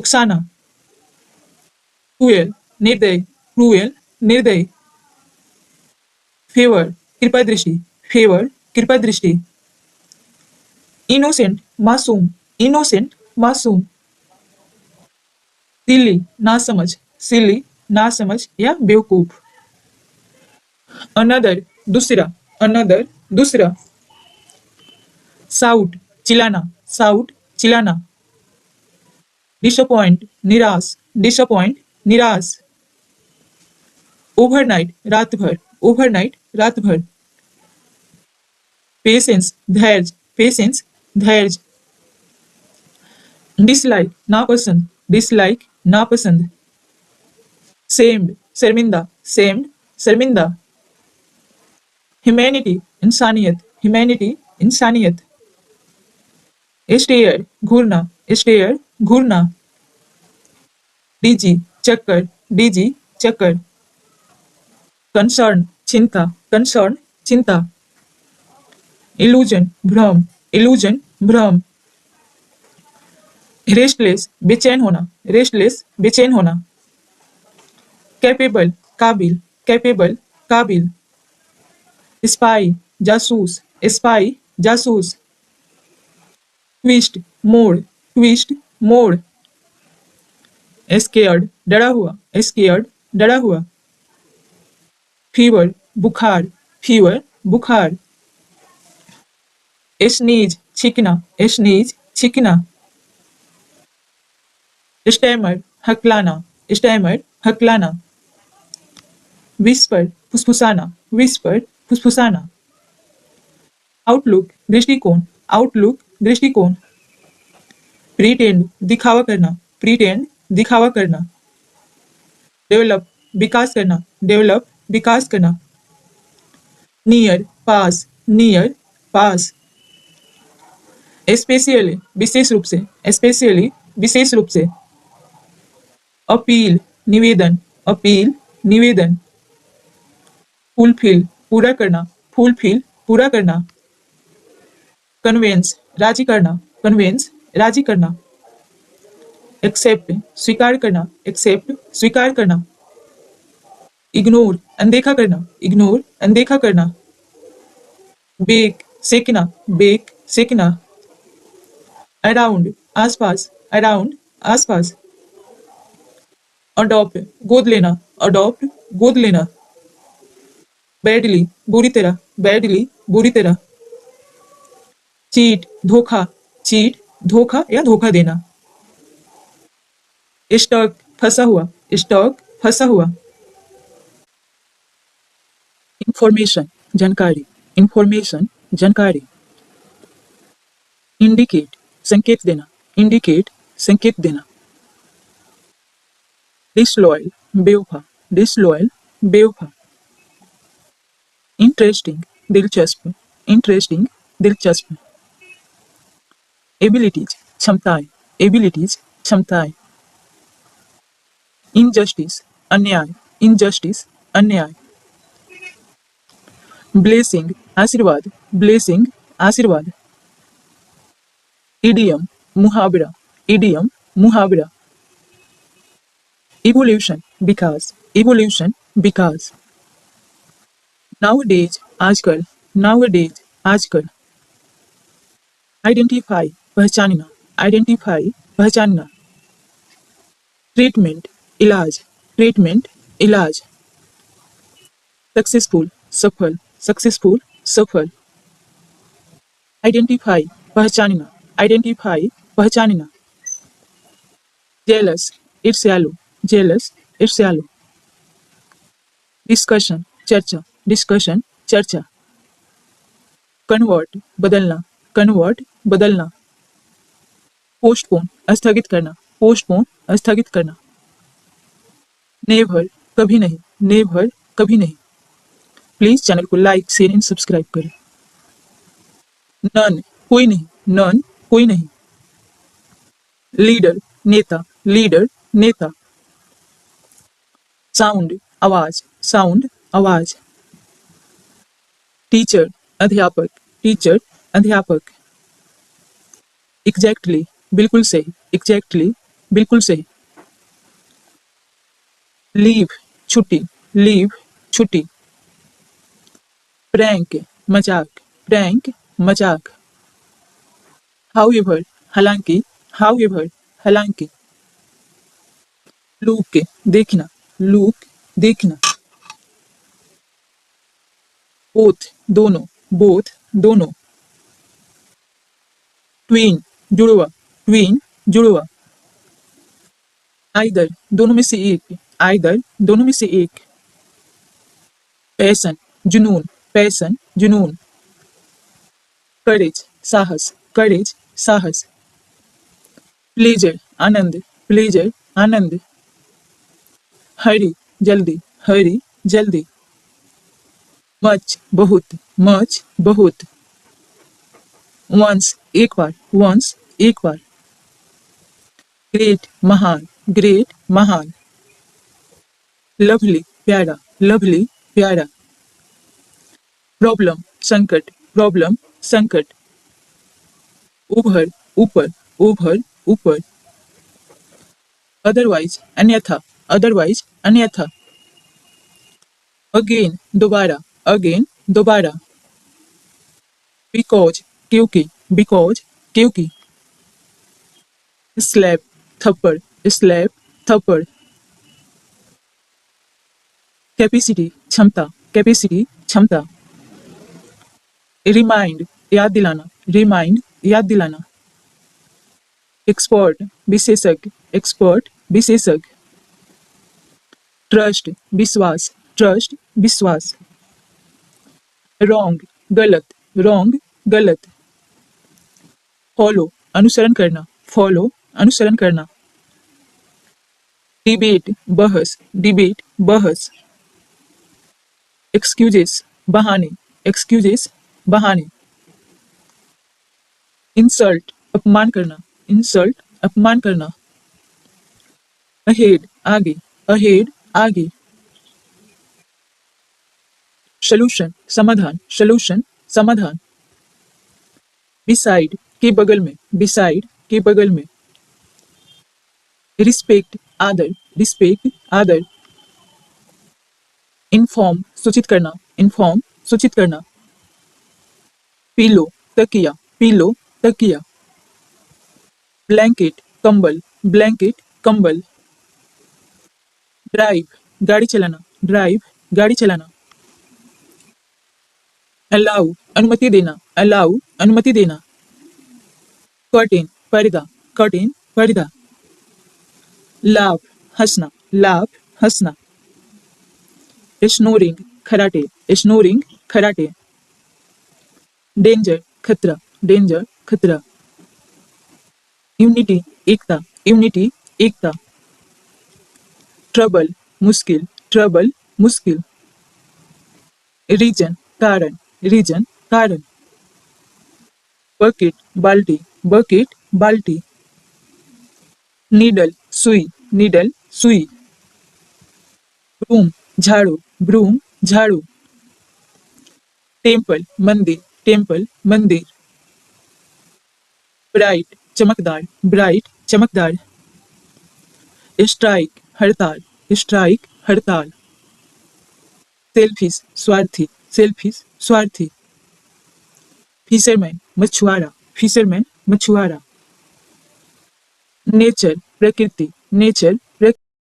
उकसाना, cruel निर्दय, cruel निर्दय, favour कृपा दृष्टि, फेवर कृपा दृष्टि, इनोसेंट मासूम, इनोसेंट मासूम, सिली नासमझ, सिली नासमझ या बेवकूफ, अनदर दूसरा, अनदर दूसरा, साउट चिल्लाना, साउट चिल्लाना, डिसअपॉइंट निराश, डिसअपॉइंट निराश, ओवरनाइट रात भर, ओवरनाइट रात भर, पेशेंस धैर्य, पेशेंस धैर्य, डिसलाइक नापसंद, डिसलाइक नापसंद, सेम्ड शर्मिंदा, सेम्ड शर्मिंदा, ह्यूमैनिटी इंसानियत, ह्यूमैनिटी इंसानियत, स्टेयर घूरना, स्टेयर घूरना, डीजी चक्कर, डीजी चक्कर, कंसर्न चिंता, कंसर्न चिंता, इल्यूजन भ्रम, इल्यूजन भ्रम, रेस्टलेस बेचैन होना, रेस्टलेस बेचैन होना, कैपेबल काबिल, कैपेबल काबिल, स्पाई जासूस, स्पाई जासूस, ट्विस्ट मोड़, ट्विस्ट मोड़, स्केयर्ड डरा हुआ, स्केयर्ड डरा हुआ, फीवर बुखार, फीवर बुखार, स्नीज छींकना, स्नीज छींकना, स्टैमर हकलाना, स्टैमर हकलाना, विस्पर फुसफुसाना, विस्पर फुसफुसाना, आउटलुक दृष्टिकोण, आउटलुक दृष्टिकोण, प्रीटेंड दिखावा करना, प्रीटेंड दिखावा करना, डेवलप विकास करना, डेवलप विकास करना, नियर पास, नियर पास, स्पेशली विशेष रूप से, स्पेशली विशेष रूप से, अपील निवेदन, अपील निवेदन, फुलफिल पूरा करना, फुलफिल पूरा करना, कन्वेंस राजी करना, कन्वेंस राजी करना, एक्सेप्ट स्वीकार करना, एक्सेप्ट स्वीकार करना, इग्नोर अनदेखा करना, इग्नोर अनदेखा करना, बेक सेकना, बेक सेकना, अराउंड आसपास, अराउंड आसपास, अडॉप्ट गोद लेना, अडॉप्ट गोद लेना, बैडली बुरी तरह, बैडली बुरी तरह, चीट धोखा, चीट धोखा या धोखा देना, स्टक फंसा हुआ, स्टक फंसा हुआ, इंफॉर्मेशन जानकारी, इंफॉर्मेशन जानकारी, इंडिकेट संकेत देना, इंडिकेट संकेत देना, डिसलॉयल बेवफा, डिसलॉयल बेवफा, इंटरेस्टिंग दिलचस्प, इंटरेस्टिंग दिलचस्प, एबिलिटीज क्षमताएं, एबिलिटीज क्षमताएं, इनजस्टिस अन्याय, इनजस्टिस अन्याय, ब्लेसिंग आशीर्वाद, ब्लेसिंग आशीर्वाद, इडियम मुहावरा, इडियम मुहावरा, इवोल्यूशन विकास, इवोल्यूशन विकास, नाउडेज आजकल, नाउडेज आजकल, आइडेंटिफाई पहचानना, आइडेंटिफाई पहचानना, ट्रीटमेंट इलाज, ट्रीटमेंट इलाज, सक्सेसफुल सफल, सक्सेसफुल सफल, आइडेंटिफाई पहचानना, आइडेंटिफाई पहचानना, जेलस ईर्ष्यालु, जेलस ईर्ष्यालु, डिस्कशन चर्चा, डिस्कशन चर्चा, कन्वर्ट बदलना, कन्वर्ट बदलना, पोस्टपोन स्थगित करना, पोस्टपोन स्थगित करना, नेवर कभी नहीं, नेवर कभी नहीं, प्लीज चैनल को लाइक शेयर एंड सब्सक्राइब करें, नन कोई नहीं, नन कोई नहीं, लीडर नेता, लीडर नेता, साउंड आवाज, साउंड आवाज, टीचर अध्यापक, टीचर अध्यापक, एग्जैक्टली बिल्कुल सही, एग्जैक्टली बिल्कुल सही। लीव, छुट्टी, लीव, छुट्टी। प्रैंक, मजाक, प्रैंक, मजाक। हाउएवर, हालांकि, हाउएवर, हालांकि। लूक, देखना, लूक, देखना। बोथ, दोनों, बोथ, दोनों। ट्वीन, जुड़वा, ट्वीन, जुड़वा। आइदर, दोनों में से एक, आइदर, दोनों में से एक। पैशन, जुनून, पैशन, जुनून। करेज, साहस, करेज, साहस। प्लेजर, आनंद, प्लेजर, आनंद। हरी, जल्दी, हरी, जल्दी। मच, बहुत, मच, बहुत। वंस, एक बार, वंस, एक बार। ग्रेट, महान, ग्रेट, महान। लवली, प्यारा, लवली, प्यारा। प्रॉब्लम, संकट, प्रॉब्लम, संकट। उभर, ऊपर, उभर, ऊपर। अदरवाइज, अन्यथा, अदरवाइज, अन्यथा। अगेन, दोबारा, अगेन, दोबारा। बिकॉज, क्योंकि, बिकॉज, क्योंकि। स्लैप, थप्पड़, स्लैप, थप्पड़। कैपेसिटी, क्षमता, कैपेसिटी, क्षमता। रिमाइंड, याद दिलाना, रिमाइंड, याद दिलाना। एक्सपर्ट, विशेषज्ञ, एक्सपर्ट, विशेषज्ञ। ट्रस्ट, विश्वास, ट्रस्ट, विश्वास। रॉन्ग, गलत, रॉन्ग, गलत। फॉलो, अनुसरण करना, फॉलो, अनुसरण करना। डिबेट, बहस, डिबेट, बहस। एक्सक्यूजेस, बहाने, एक्सक्यूजेस, बहाने। इंसल्ट, अपमान करना, इंसल्ट, अपमान करना। अहेड, आगे, अहेड, आगे। सॉल्यूशन, समाधान, सॉल्यूशन, समाधान। बिसाइड, के बगल में, बिसाइड, के बगल में। रिस्पेक्ट, आदर, रिस्पेक्ट, आदर। इन्फॉर्म, सूचित करना, इन्फॉर्म, सूचित करना। पिलो, तकिया, पिलो, तकिया। ब्लैंकेट, कंबल, ब्लैंकेट, कंबल। ड्राइव, गाड़ी चलाना, ड्राइव, गाड़ी चलाना। अलाउ, अनुमति देना, अलाउ, अनुमति देना। कर्टेन, पर्दा, कर्टेन, पर्दा। लाभ, हंसना, लाभ, हंसना। स्नोरिंग, खराटे, स्नोरिंग, खराटे। डेंजर, खतरा, डेंजर, खतरा। यूनिटी, एकता, यूनिटी, एकता। ट्रबल, मुश्किल, ट्रबल, मुश्किल। रीजन, कारण, रीजन, कारण। बकेट, बाल्टी, बकेट, बाल्टी। नीडल, सुई, नीडल, सुई। ब्रूम, झाड़ू, ब्रूम, झाड़ू। टेम्पल, मंदिर, टेम्पल, मंदिर। ब्राइट, चमकदार, ब्राइट, चमकदार। स्ट्राइक, हड़ताल, स्ट्राइक, हड़ताल। सेल्फिश, स्वार्थी, सेल्फिश, स्वार्थी। फिशरमैन, मछुआरा, फिशरमैन, मछुआरा। नेचर, प्रकृति, नेचर, प्रकृति।